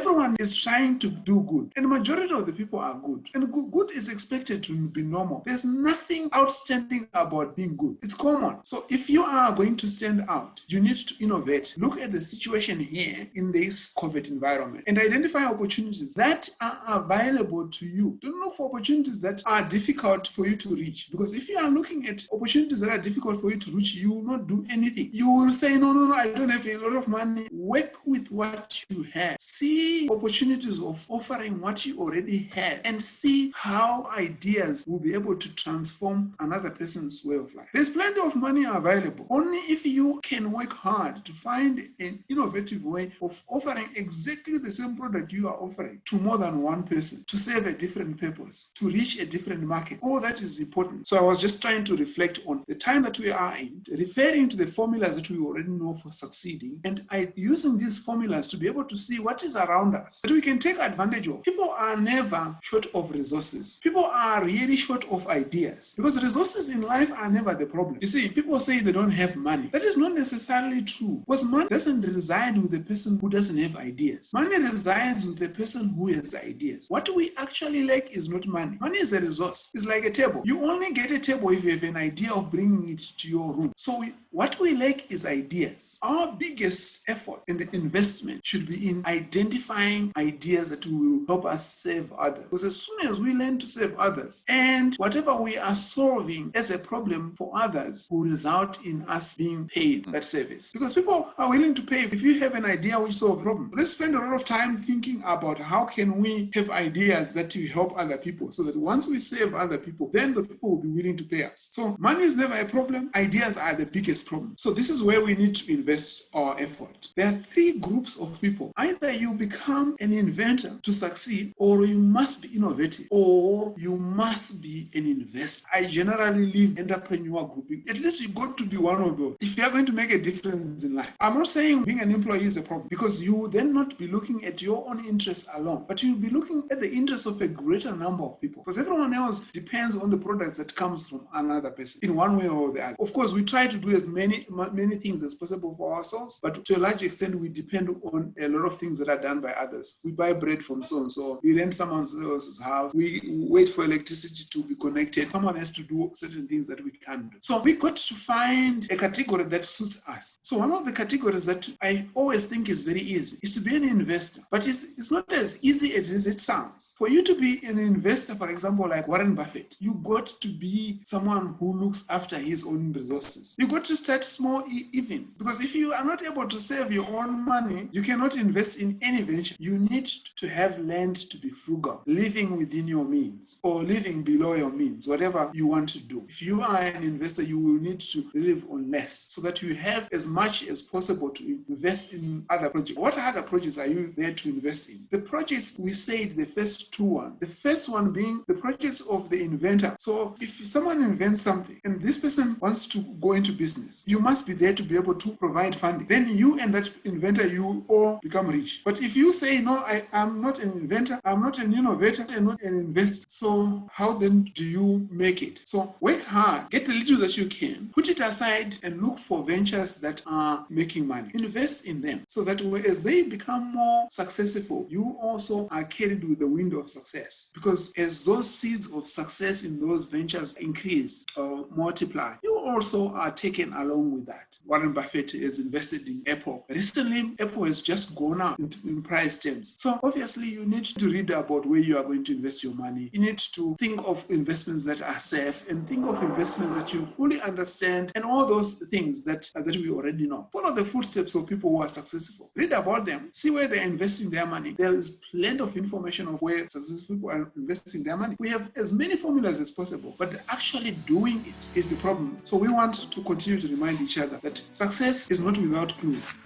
everyone is trying to do good, and the majority of the people are good, and good is expected to be normal. There's nothing outstanding about being good. It's common. So if you are going to stand out, you need to innovate. Look at the situation here in this COVID environment and identify opportunities that are available to you. Don't look for opportunities that are difficult for you to reach, because if you are looking at opportunities that are difficult for you to reach, you will not do anything. You will say, no, I don't have a lot of money. Work with what you have. See opportunities of offering what you already have and see how ideas will be able to transform another person's way of life. There's plenty of money available. Only if you can work hard to find an innovative way of offering exactly the same product you are offering to more than one person, to serve a different purpose, to reach a different market. All that is important. So I was just trying to reflect on the time that we are in, referring to the formulas that we already know for succeeding, and using these formulas to be able to see what is around us that we can take advantage of. People are never short of resources. People are really short of ideas, because resources in life are never the problem. You see, people say they don't have money. That is not necessarily true, because money doesn't reside with the person who doesn't have ideas. Money resides with the person who has ideas. What we actually lack is not money. Money is a resource. It's like a table. You only get a table if you have an idea of bringing it to your room. So what we lack is ideas. Our biggest effort in the investment should be in identifying ideas that will help us save others. Because as soon as we learn to save others, and whatever we are solving as a problem for others will result in us being paid that service. Because people are willing to pay if you have an idea which solves a problem. Let's spend a lot of time thinking about how can we have ideas that will help other people, so that once we save other people, then the people will be willing to pay us. So money is never a problem. Ideas are the biggest problem. So this is where we need to invest our effort. There are three groups of people. Either you become an inventor to succeed, or you must be innovative, or you must be an investor. I generally leave entrepreneur grouping. At least you got to be one of those if you are going to make a difference in life. I'm not saying being an employee is a problem, because you will then not be looking at your own interests alone, but you'll be looking at the interests of a greater number of people, because everyone else depends on the products that comes from another person in one way or the other. Of course, we try to do as many things as possible for ourselves, but to a large extent, we depend on a lot of things that are done by others. We buy bread from so-and-so, we rent someone else's house, we wait for electricity to be connected, someone has to do certain things that we can't do. So we got to find a category that suits us. So one of the categories that I always think is very easy is to be an investor, but it's not as easy as it sounds. For you to be an investor, for example, like Warren Buffett, you got to be someone who looks after his own resources. You got to start small even, because if you are not able to save your own money, you cannot invest in any venture. You need to have learned to be frugal, living within your means or living below your means, whatever you want to do. If you are an investor, you will need to live on less so that you have as much as possible to invest in other projects. What other projects are you there to invest in? The projects we said, the first two ones. The first one being the projects of the inventor. So if someone invents something and this person wants to go into business, you must be there to be able to provide funding. Then you and that inventor, you all become rich. But if you say, no, I am not an inventor, I'm not an innovator, I'm not an investor, so how then do you make it? So work hard, get the little that you can, put it aside and look for ventures that are making money. Invest in them so that as they become more successful, you also are carried with the wind of success. Because as those seeds of success in those ventures increase or multiply, you also are taken along with that. Warren Buffett has invested in Apple. Recently, Apple has just gone up in price terms. So obviously, you need to read about where you are going to invest your money. You need to think of investments that are safe and think of investments that you fully understand and all those things that we already know. Follow the footsteps of people who are successful. Read about them. See where they're investing their money. There is plenty of information of where successful people are investing their money. We have as many formulas as possible, but actually doing it is the problem. So we want to continue to remind each other that success is not without clues.